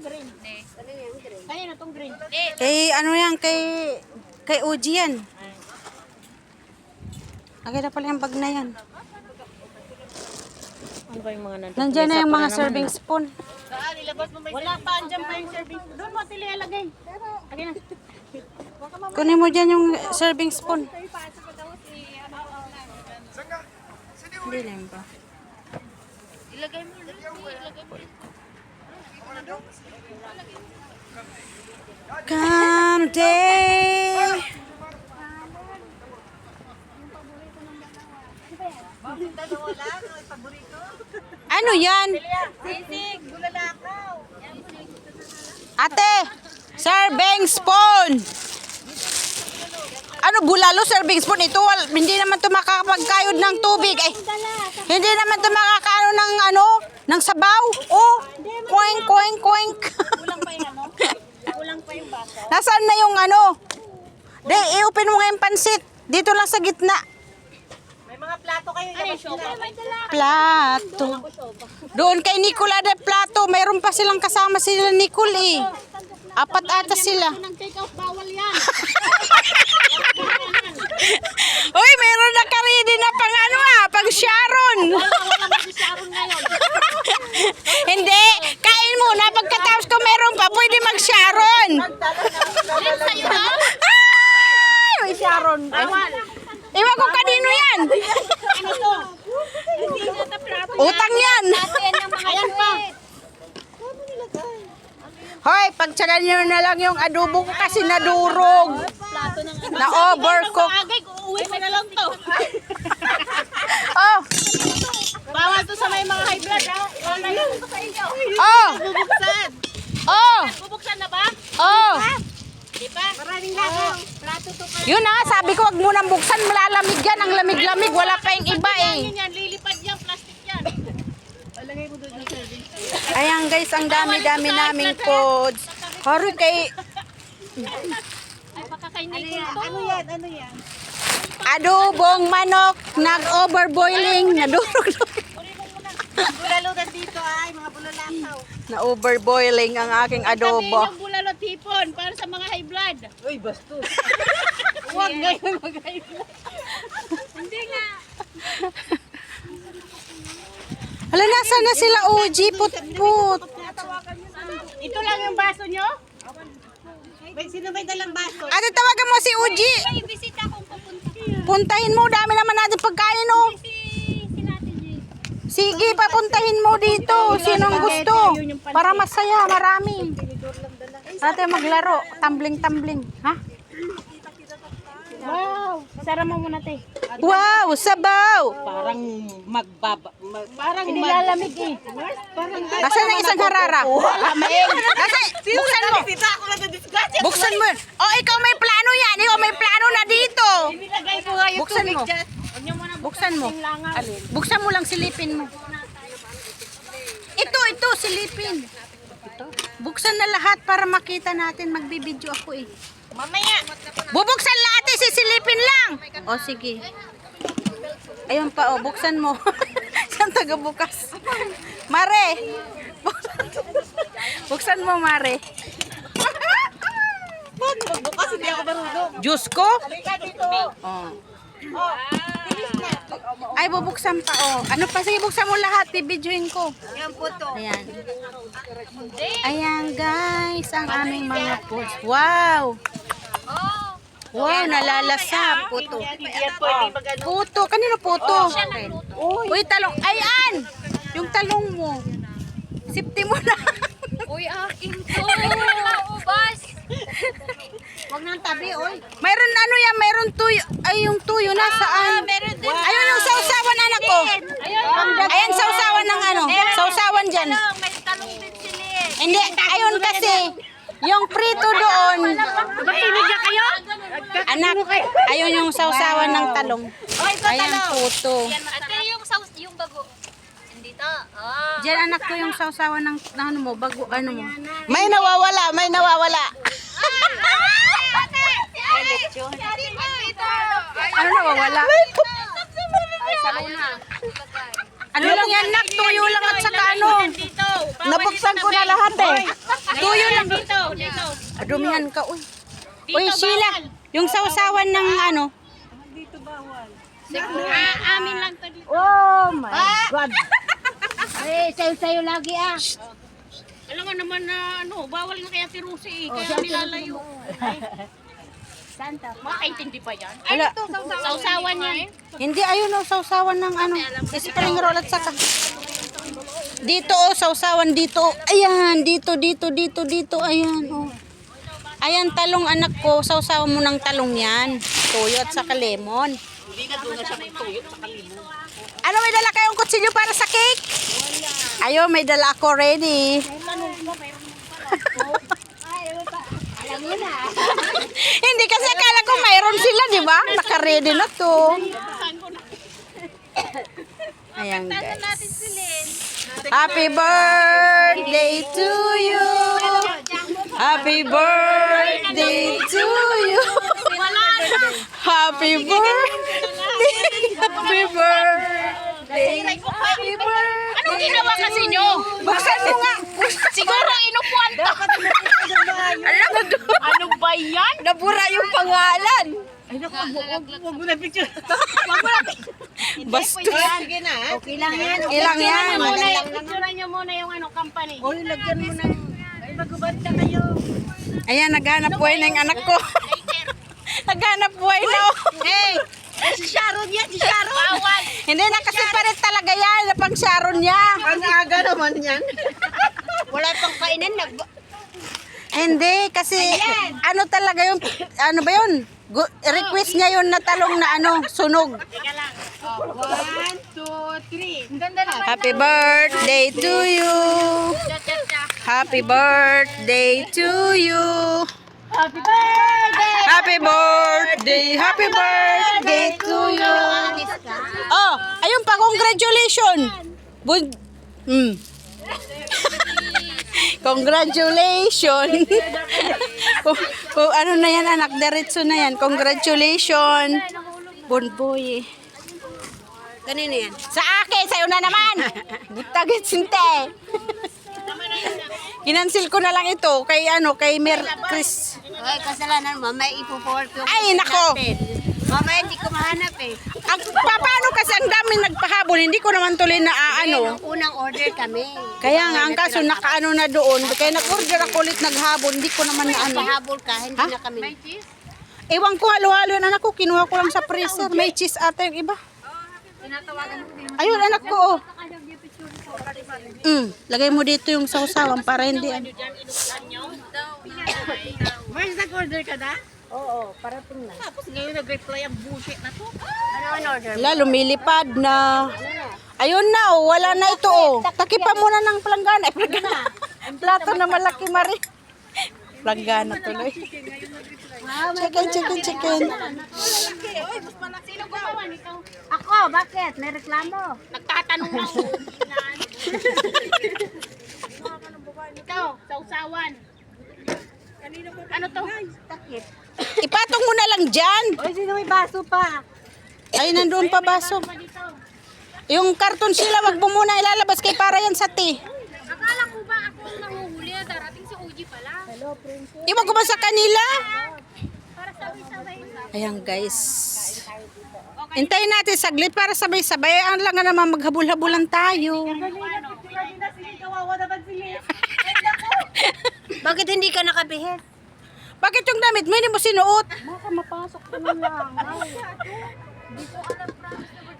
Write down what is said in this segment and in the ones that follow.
green. Kanina tong green. Kay ano yan, kay Uji yan. Agad na pala yung bag na yan. Ano ba yung mga nandun? Nandiyan na yung mga serving spoon. Saan? Ilabas mo may wala pa, andyan pa yung serving. Doon mo tili alagay. Lagay na. Kunin mo dyan yung serving spoon. Hindi lang ba? Ilagay mo. Ilagay mo. Come day. Ano yan? Sisig, bulalakaw. Ate, serving spoon. Ano bulalo serving spoon ito? Hindi naman ito makakapagkayod ng tubig. Ay, hindi naman ito makakaano ng ano, ng sabaw. Oh, koink, koink, koink. Kulang pa yung ano? Kulang pa yung baso. Nasaan na yung ano? De, i-open mo nga yung pansit. Dito lang sa gitna. May mga plato kayo. Ay, Plato. Doon kay Nicole ada plato. Mayroon pa silang kasama sila Nicole eh. Apat ata sila. Nang take out, bawal yan. Uy, mayroon na karidi na pang ano pang Sharon. Wala mag-Sharon ngayon. Hindi, kain muna. Pagkatapos ko meron pa, pwede mag-Sharon. Sa'yo na? Ay, may Sharon. Bawal. Iwan ko kanino yan. Ano to? Hindi na ta plato. Utang yan. Ayan pa. Hoy, pagtsagan nyo na lang yung adobo ko kasi nadurog. Plato ng ano. Na-overcook. Agay, uuwi ko na lang to. Oh, Bawal to sa may mga high blood, ha? Wala yun sa inyo. oh, Bubuksan. oh, Bubuksan na ba? oh. Di ba? Maraming lagaw. Plato to kayo. Yun na, sabi ko wag mo nang buksan, malalamig yan. Ang lamig-lamig, wala pa yung iba eh. Yan, lilipad yan, plastic yan. Lagay mo doon yung serving. Ayan guys, ang dami-dami naming foods. Haro kay Ay, baka kay Nicole to. Ano yan? Ano yan? adobong manok, nag-overboiling, nadurog. Bulalugan dito ay, mga bulalakaw. Na-overboiling ang aking adobo. Sabihin yung bulalot hipon para sa mga high blood. Uy, bastos. Huwag ngayon mag-high blood. Hindi nga. Hala, nasa na sila Uji, put-put. Ito lang yung baso nyo? May sino may dalang baso? Ate, tawagan mo si Uji. May bisita akong pupunta. Puntahin mo, dami naman natin pagkain oh. Si Natin G. Sige, papuntahin mo dito. Sinong gusto? Para masaya, marami. Ate, maglaro. Tumbling-tumbling. Ha? Wow! Sara mo muna, te. Wow, sabaw. Parang parang nilalamig eh. Parang Asan ang isang harara? Kasi, buksan mo. ako na na-discuss. Buksan mo. Oh, ikaw may plano yan. Ikaw may plano na dito. Nilagay ko nga yung Buksan tubig mo. dyan. Huwag niyo muna Buksan mo. Alin? Buksan mo lang, silipin mo. Ito, silipin. Buksan na lahat para makita natin. Magbibideo ako eh. Mamaya. Bubuksan lahat eh, sisilipin lang. O, sige. Ayun pa, buksan mo. Saan taga bukas? Mare! Buksan mo, Mare. Bukas hindi ako marunong. Diyos ko? Halika dito. Oh. Oh, bilis na. Ay, bubuksan pa, oh. Ano pa? Sige, buksan mo lahat. Bibidyoin ko. Yan po to. Ayan. Ayan, guys. Ang aming mga foods. Wow! Wow, nalalasap. Puto. Yan po, hindi magano. Puto. Kanino puto? Uy, talong. Ayan! Yung talong mo. Sipti mo na. Uy, akin to. Ubas. Huwag nang tabi, oy. Mayroon ano yan, mayroon tuyo. Ay, yung tuyo nasaan? Meron din. Ayun yung sausawan, anak ko. Ayan, sausawan ng ano. Sausawan dyan. May talong din sila eh. Hindi, ayun kasi. Yung prito doon. Mahilig na kayo? Anak, ayun yung sausawan ng talong. Oh, ito Ayan, puto. Ate, yung bago. Dito. Oh. Diyan anak ko yung sausawan ng ano mo, bago ano mo. May nawawala, may nawawala. Ano nawawala? Ano lang yan, nak? Tuyo lang at saka ano. Dito. Nabuksan ko na lahat eh. Tuyo lang. Dito, dito. Adumihan ka, uy. Dito, Uy, Sheila. bawal. Yung sausawan ng ano. Amin lang to dito. Oh my God. Ay, sayo-sayo lagi ah. Alam mo naman na bawal na kaya si Rusi kaya nilalayo. Santa. Makaintindi ba yan? Wala. Sausawan yan. Hindi, ayun o, sausawan ng ano. Spring roll at saka. Dito o, sausawan dito. Ayan, dito. Ayan o. Ayan, talong anak ko. Sausawan mo ng talong yan. Tuyo at saka lemon. Hindi na doon na siya may tuyo sa kalimo. Ano, may dala kayong kutsilyo para sa cake? Ayun, may dala ako ready. Alam mo na. Hindi kasi akala ko mayroon sila, di ba? Naka-ready na to. Ayan, guys. Happy birthday to you. Happy birthday to you. Happy birthday. Happy birthday. Happy birthday. Anong ginawa kasi nyo? Buksan mo nga. Siguro inupuan to. Ano ba yan? Nabura yung pangalan. Huwag mo na picture. Bastos. Sige na. Okay lang yan. Ilang yan. Picturean nyo muna yung company. O, lagyan mo na. Ay, magubanta kayo. Ayan, naghanap buhay na yung anak ko. Naghanap buhay na. Hey! Si Sharon yan, si Sharon. Bawal. Hindi na kasi palit talaga yan. Na pang Sharon niya. Ang aga naman yan. Wala pang kainan. Hindi, kasi ano talaga yung, ano ba yun? Request niya yun na talong na ano, sunog. 1, 2, 3. Ganda na. Happy birthday to you. Happy birthday to you. Happy birthday! Happy birthday, happy birthday to you. Oh, ayun pa, congratulations. Congratulations. kung ano na yan, anak, diretso na yan. Congratulations. Bonboy. Kanina yan. Sa akin, sa'yo na naman. Gitagit sinte. Kinansil ko na lang ito kay ano, kay Chris. Ay, kasalanan mo. May ipo-forward yung Ay, nako. Mamaya hindi ko mahanap eh. Paano kasi ang dami nagpahabol, hindi ko naman tuloy na ano. Nung unang order kami. Kaya nga, ang kaso nakaano na doon. Kaya nag-order ako ulit naghabol, hindi ko naman na ano. Pahabol ka, hindi na kami. Ewan ko, halo-halo yan anak ko, kinuha ko lang sa freezer. May cheese ata yung iba. Ayun, anak ko, oh. Lagay mo dito yung sausawan para hindi ano. First nag-order ka na? Oo, parating na. Tapos ngayon nag-reply ang bullshit na to. Ano ang order? Wala, lumilipad na. Ayun na, oh, wala na ito, oh. Takipan muna ng planggana. Ay, planggana. Plato na malaki, Mari. Planggana tuloy. Chicken. Sino gumawa nito? Ako, bakit? May reklamo. Nagtatanong lang. Ito, sausawan. Ano to? Takip. Ipatong mo na lang dyan. Oy, sino may baso pa? Ay, nandoon pa baso. Yung karton sila, wag mo muna ilalabas kay para yan sa tea. Akala ko ba ako ang nanguhuli na darating si Uji pala? Iwag ko ba sa kanila? Para sabay-sabay. Ayan guys. Hintayin natin saglit para sabay-sabay. Ang lang nga naman maghabol-habulan tayo. Bakit hindi ka nakabihit? Bakit yung damit mo hindi mo sinuot? Baka mapasok ko na lang.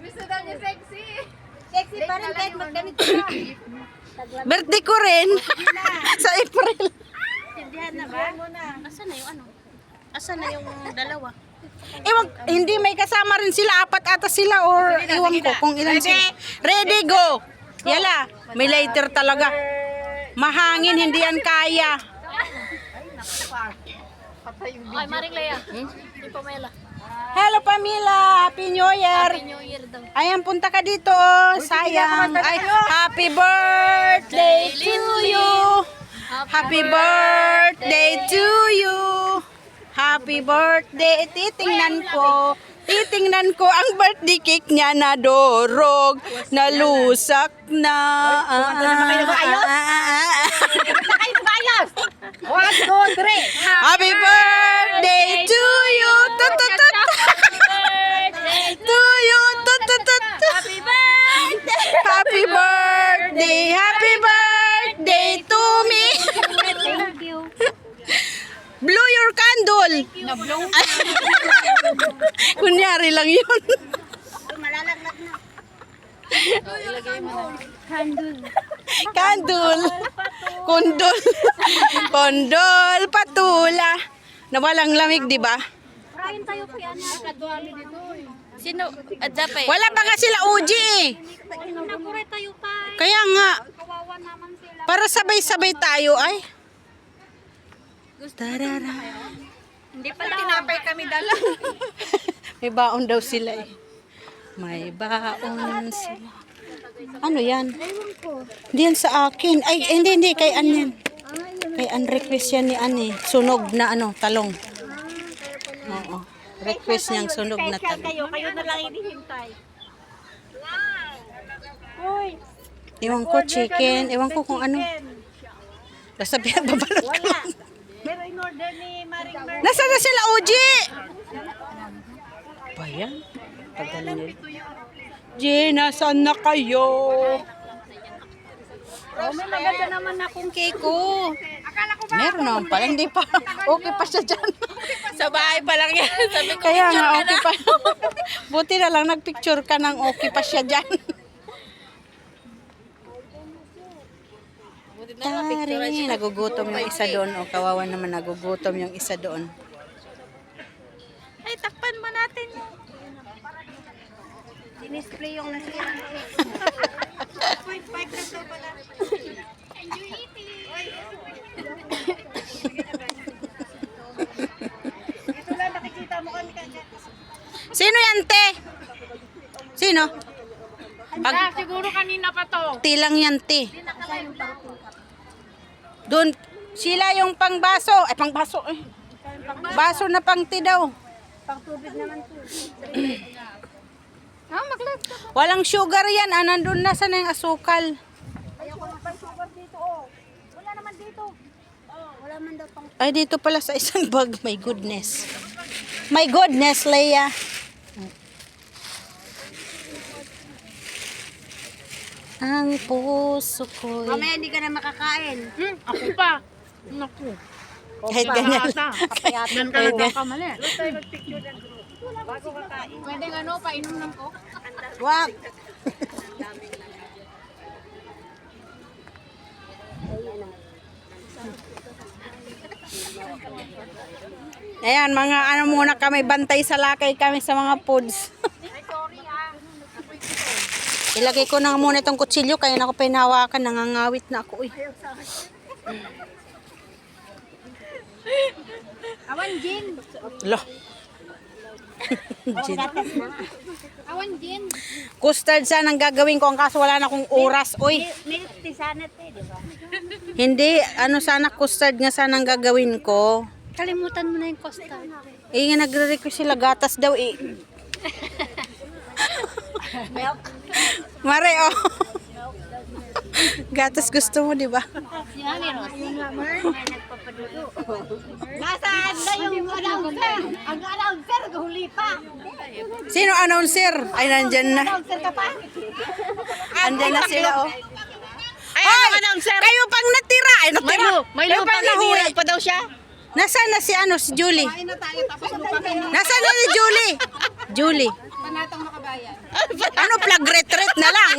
Gusto daw niya sexy. Sexy pa rin kahit magdamit ka. Birthday ko rin. Sa April. Tindihan na ba? Asan na yung ano? Asan na yung dalawa? Ewan, hindi may kasama rin sila. Apat ata sila or ewan ko kung ilan sila. Ready, go! Yala, may lighter talaga. Mahangin, hindi yan kaya. Ay, Maring Lea. Hindi Pamela. Hello Pamela, Happy New Year. New Year daw. Ayan, punta ka dito. Oh. Sayang. Ay, happy birthday to you. Happy birthday to you. Happy birthday. Titingnan ko ang birthday cake niya na dorog. Nalusak na. Kayo ba ayos? 2, 3. Happy birthday to you. Tut, tut, tut. To you. Tut, tut, tut. Happy birthday! Happy birthday. Happy birthday to me. Thank you. Blow your candle. Nablong. Kunyari lang yun. Malalaglag na. Candle. Kondol. Kondol. Patula. Na walang lamig, di ba? Kain tayo kay Sino? Adapay. Wala pa nga sila Uji eh. Nagkuray tayo pa. Kaya nga, Kawawa naman sila. para sabay-sabay tayo ay. Tarara. Hindi pala. Tinapay kami dala. May baon daw sila eh. May baon sila. Ano yan? Hindi yan sa akin. Ay, hindi. Kay An yan. Kay An request yan ni An eh. Sunog na ano, talong. Oo. Request niyang sunog na talong. Kayo na lang hinihintay. Ewan ko chicken. Ewan ko kung ano. Basta babalot ko lang. Pero in order ni Maring Mer. Nasaan na sila, Uji? Ba yan? Tagal nila. Uji, nasaan na kayo? Oh, may maganda naman akong cake ko. Meron naman pala, hindi pa. Okay pa siya dyan. Sa bahay pa lang yan. Sabi ko, Kaya nga, okay pa. Buti na lang, nagpicture ka ng okay pa siya dyan. Tari, nagugutom yung isa doon. O, kawawa naman, nagugutom yung isa doon. ay, takpan mo natin. Dinisplay yung nasira. Enjoy eating. Ito lang nakikita mo kami kanya. Sino yan, te? Sino? Siguro kanina pa to. Tilang yan, te. Doon, sila yung pangbaso. Ay, pangbaso. Eh. Baso na pang ti daw. Pang-tubig naman po. Maglag. Walang sugar yan. Ah, nandun na sana yung asukal. Ayoko ng pang-sugar dito, oh. Wala naman dito. Wala man daw pang... Ay, dito pala sa isang bag. My goodness. My goodness, Leia. Ang puso ko'y... Mamaya hindi ka na makakain. Ako pa. Naku. Kahit ganyan. Kapayatin ka Kahit lang ganyan. kamali. Pwede ano, painom ng ko. Wag. Ayan, mga ano muna kami, bantay sa lakay kami sa mga foods. Ilagay ko na muna itong kutsilyo, kaya na ako pinahawakan, nangangawit na ako. Eh. Awan, Jin. Lo. Gin. Awan, Jin. Custard sana ang gagawin ko, ang kaso wala na akong oras. Uy, Milk tea sana, te, di ba? hindi, ano sana custard nga sana ang gagawin ko. Kalimutan mo na yung custard. Eh, nga nagre-request sila, gatas daw eh. Milk. Mare, oh. Gatas gusto mo, di ba? Si Mami Rose. Ay, nagpapadulo. Nasaan na yung announcer? Ang announcer, huli pa. Sino announcer? Ay, nandyan na. Announcer ka pa? Andyan na sila, oh. Ay, ano announcer? Kayo pang natira. Ay, natira. May Kayo lupa pang na nahuli. pa daw siya. Nasaan na si ano, si Julie? Kain na tayo, tapos lupa kayo. Nasaan na si Julie? Julie. Panatang makabayan. Ano, flag retreat na lang.